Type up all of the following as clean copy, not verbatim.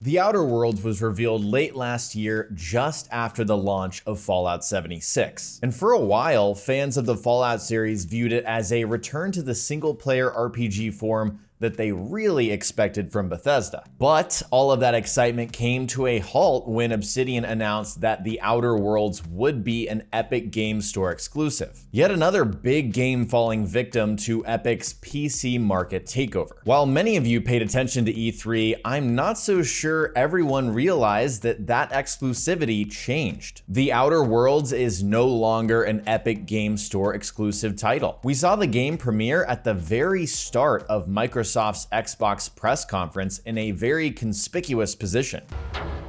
The Outer Worlds was revealed late last year, just after the launch of Fallout 76. And for a while, fans of the Fallout series viewed it as a return to the single-player RPG form that they really expected from Bethesda. But all of that excitement came to a halt when Obsidian announced that The Outer Worlds would be an Epic Games Store exclusive. Yet another big game falling victim to Epic's PC market takeover. While many of you paid attention to E3, I'm not so sure everyone realized that that exclusivity changed. The Outer Worlds is no longer an Epic Games Store exclusive title. We saw the game premiere at the very start of Microsoft's Xbox press conference in a very conspicuous position.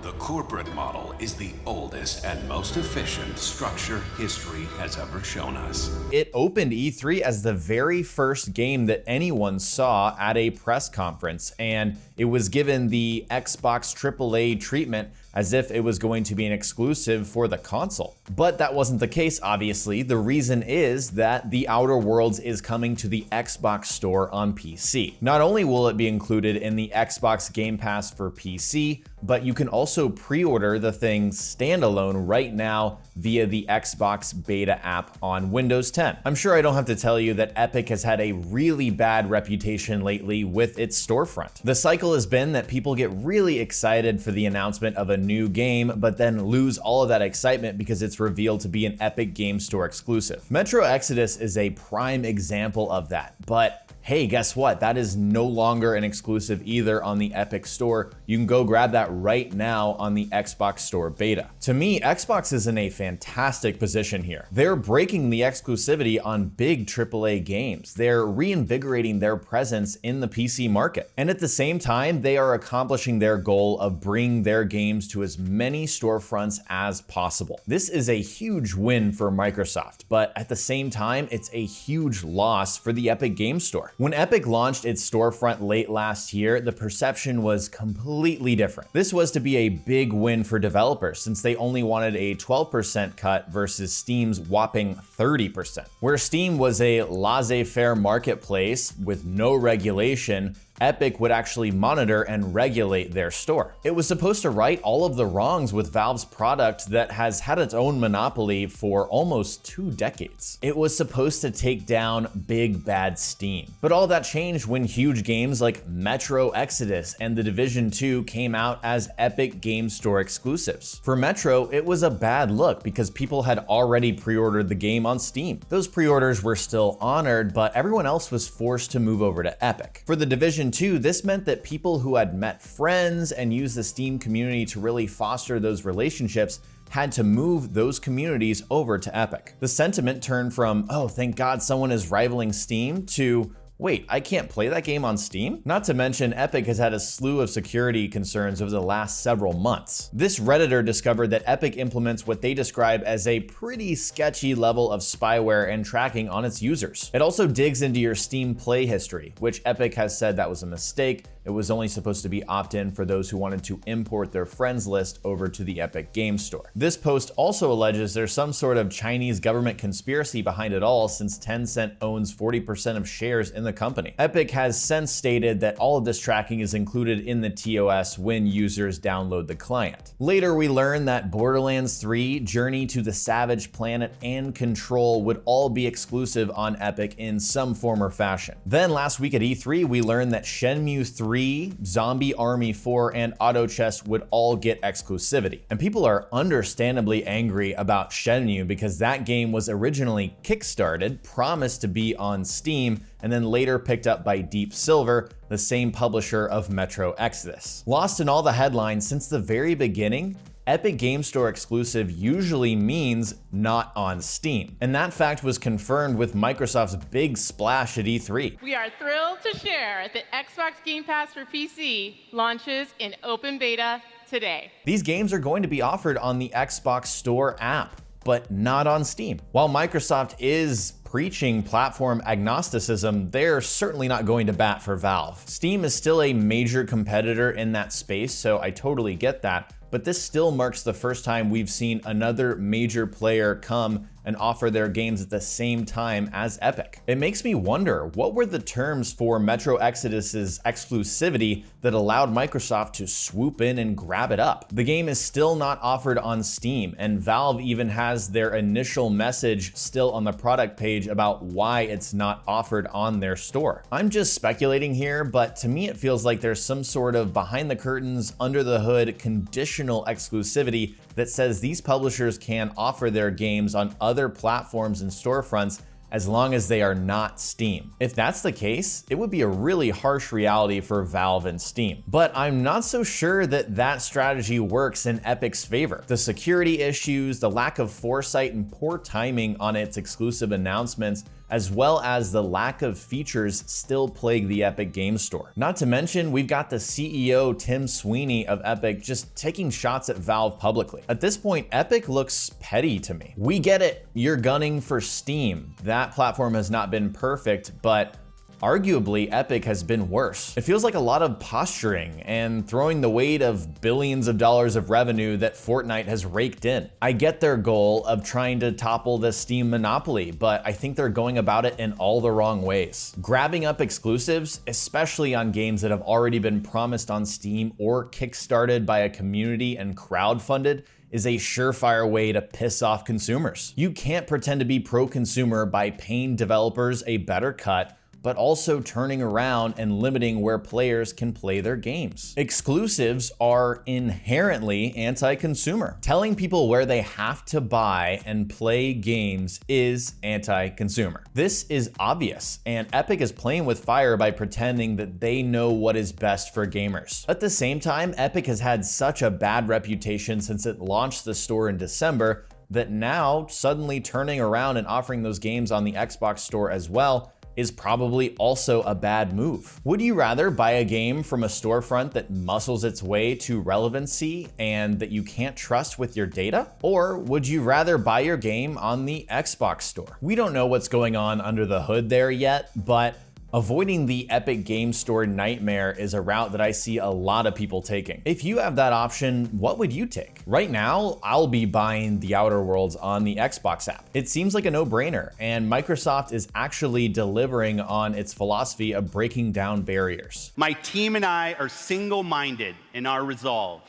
The corporate model is the oldest and most efficient structure history has ever shown us. It opened E3 as the very first game that anyone saw at a press conference, and it was given the Xbox AAA treatment as if it was going to be an exclusive for the console. But that wasn't the case, obviously. The reason is that The Outer Worlds is coming to the Xbox Store on PC. Not only will it be included in the Xbox Game Pass for PC, but you can also pre-order the thing standalone right now via the Xbox beta app on Windows 10. I'm sure I don't have to tell you that Epic has had a really bad reputation lately with its storefront. The cycle has been that people get really excited for the announcement of a new game, but then lose all of that excitement because it's revealed to be an Epic Games Store exclusive. Metro Exodus is a prime example of that, but hey, guess what? That is no longer an exclusive either on the Epic Store. You can go grab that right now on the Xbox Store beta. To me, Xbox is in a fantastic position here. They're breaking the exclusivity on big AAA games. They're reinvigorating their presence in the PC market. And at the same time, they are accomplishing their goal of bringing their games to as many storefronts as possible. This is a huge win for Microsoft, but at the same time, it's a huge loss for the Epic Games Store. When Epic launched its storefront late last year, the perception was completely different. This was to be a big win for developers since they only wanted a 12% cut versus Steam's whopping 30%. Where Steam was a laissez-faire marketplace with no regulation, Epic would actually monitor and regulate their store. It was supposed to right all of the wrongs with Valve's product that has had its own monopoly for almost 2 decades. It was supposed to take down big bad Steam. But all that changed when huge games like Metro Exodus and The Division 2 came out as Epic Games Store exclusives. For Metro, it was a bad look because people had already pre-ordered the game on Steam. Those pre-orders were still honored, but everyone else was forced to move over to Epic. For The Division 2, this meant that people who had met friends and used the Steam community to really foster those relationships had to move those communities over to Epic. The sentiment turned from, oh, thank God someone is rivaling Steam, to wait, I can't play that game on Steam? Not to mention, Epic has had a slew of security concerns over the last several months. This Redditor discovered that Epic implements what they describe as a pretty sketchy level of spyware and tracking on its users. It also digs into your Steam play history, which Epic has said that was a mistake. It was only supposed to be opt-in for those who wanted to import their friends list over to the Epic Games Store. This post also alleges there's some sort of Chinese government conspiracy behind it all, since Tencent owns 40% of shares in the company. Epic has since stated that all of this tracking is included in the TOS when users download the client. Later, we learned that Borderlands 3, Journey to the Savage Planet, and Control would all be exclusive on Epic in some form or fashion. Then last week at E3, we learned that Shenmue 3, Zombie Army 4, and Auto Chess would all get exclusivity. And people are understandably angry about Shenmue because that game was originally kickstarted, promised to be on Steam, and then later picked up by Deep Silver, the same publisher of Metro Exodus. Lost in all the headlines since the very beginning, Epic Games Store exclusive usually means not on Steam. And that fact was confirmed with Microsoft's big splash at E3. We are thrilled to share that Xbox Game Pass for PC launches in open beta today. These games are going to be offered on the Xbox Store app, but not on Steam. While Microsoft is preaching platform agnosticism, they're certainly not going to bat for Valve. Steam is still a major competitor in that space, so I totally get that. But this still marks the first time we've seen another major player come and offer their games at the same time as Epic. It makes me wonder, what were the terms for Metro Exodus's exclusivity that allowed Microsoft to swoop in and grab it up? The game is still not offered on Steam, and Valve even has their initial message still on the product page about why it's not offered on their store. I'm just speculating here, but to me it feels like there's some sort of behind the curtains, under the hood, conditional exclusivity that says these publishers can offer their games on other platforms and storefronts as long as they are not Steam. If that's the case, it would be a really harsh reality for Valve and Steam. But I'm not so sure that that strategy works in Epic's favor. The security issues, the lack of foresight and poor timing on its exclusive announcements, as well as the lack of features, still plague the Epic Games Store. Not to mention, we've got the CEO Tim Sweeney of Epic just taking shots at Valve publicly. At this point, Epic looks petty to me. We get it, you're gunning for Steam. That platform has not been perfect, but arguably, Epic has been worse. It feels like a lot of posturing and throwing the weight of billions of dollars of revenue that Fortnite has raked in. I get their goal of trying to topple the Steam monopoly, but I think they're going about it in all the wrong ways. Grabbing up exclusives, especially on games that have already been promised on Steam or kickstarted by a community and crowdfunded, is a surefire way to piss off consumers. You can't pretend to be pro-consumer by paying developers a better cut, but also turning around and limiting where players can play their games. Exclusives are inherently anti-consumer. Telling people where they have to buy and play games is anti-consumer. This is obvious, and Epic is playing with fire by pretending that they know what is best for gamers. At the same time, Epic has had such a bad reputation since it launched the store in December that now suddenly turning around and offering those games on the Xbox store as well is probably also a bad move. Would you rather buy a game from a storefront that muscles its way to relevancy and that you can't trust with your data? Or would you rather buy your game on the Xbox store? We don't know what's going on under the hood there yet, but avoiding the Epic Games Store nightmare is a route that I see a lot of people taking. If you have that option, what would you take? Right now, I'll be buying The Outer Worlds on the Xbox app. It seems like a no-brainer, and Microsoft is actually delivering on its philosophy of breaking down barriers. My team and I are single-minded in our resolve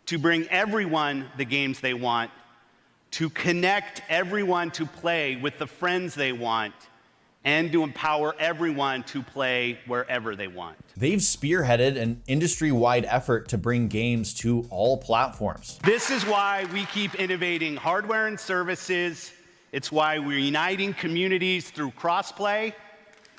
to bring everyone the games they want, to connect everyone to play with the friends they want, and to empower everyone to play wherever they want. They've spearheaded an industry-wide effort to bring games to all platforms. This is why we keep innovating hardware and services. It's why we're uniting communities through crossplay,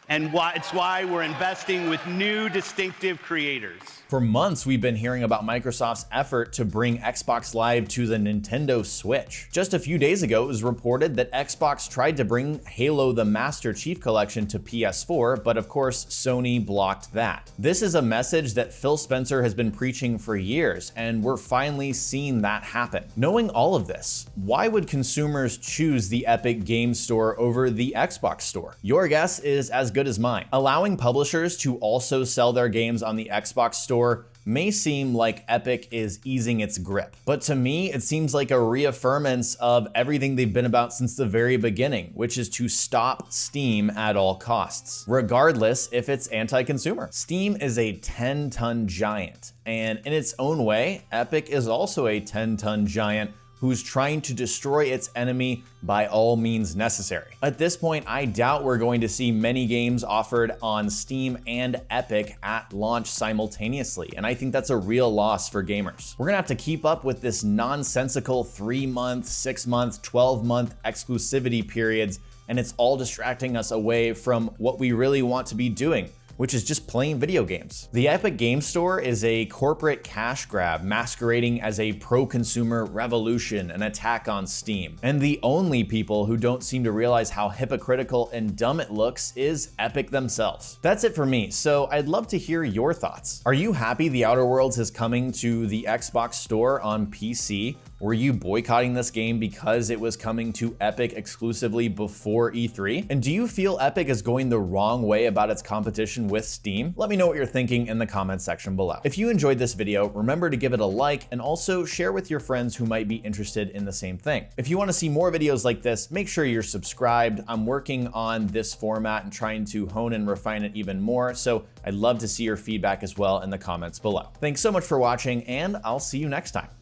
and it's why we're investing with new distinctive creators. For months, we've been hearing about Microsoft's effort to bring Xbox Live to the Nintendo Switch. Just a few days ago, it was reported that Xbox tried to bring Halo the Master Chief Collection to PS4, but of course, Sony blocked that. This is a message that Phil Spencer has been preaching for years, and we're finally seeing that happen. Knowing all of this, why would consumers choose the Epic Games Store over the Xbox Store? Your guess is as good as mine. Allowing publishers to also sell their games on the Xbox Store may seem like Epic is easing its grip, but to me, it seems like a reaffirmance of everything they've been about since the very beginning, which is to stop Steam at all costs, regardless if it's anti-consumer. Steam is a 10-ton giant, and in its own way, Epic is also a 10-ton giant who's trying to destroy its enemy by all means necessary. At this point, I doubt we're going to see many games offered on Steam and Epic at launch simultaneously, and I think that's a real loss for gamers. We're gonna have to keep up with this nonsensical 3-month, 6-month, 12-month exclusivity periods, and it's all distracting us away from what we really want to be doing, which is just playing video games. The Epic Games Store is a corporate cash grab masquerading as a pro-consumer revolution, an attack on Steam. And the only people who don't seem to realize how hypocritical and dumb it looks is Epic themselves. That's it for me, so I'd love to hear your thoughts. Are you happy The Outer Worlds is coming to the Xbox Store on PC? Were you boycotting this game because it was coming to Epic exclusively before E3? And do you feel Epic is going the wrong way about its competition with Steam? Let me know what you're thinking in the comments section below. If you enjoyed this video, remember to give it a like and also share with your friends who might be interested in the same thing. If you want to see more videos like this, make sure you're subscribed. I'm working on this format and trying to hone and refine it even more, so I'd love to see your feedback as well in the comments below. Thanks so much for watching, and I'll see you next time.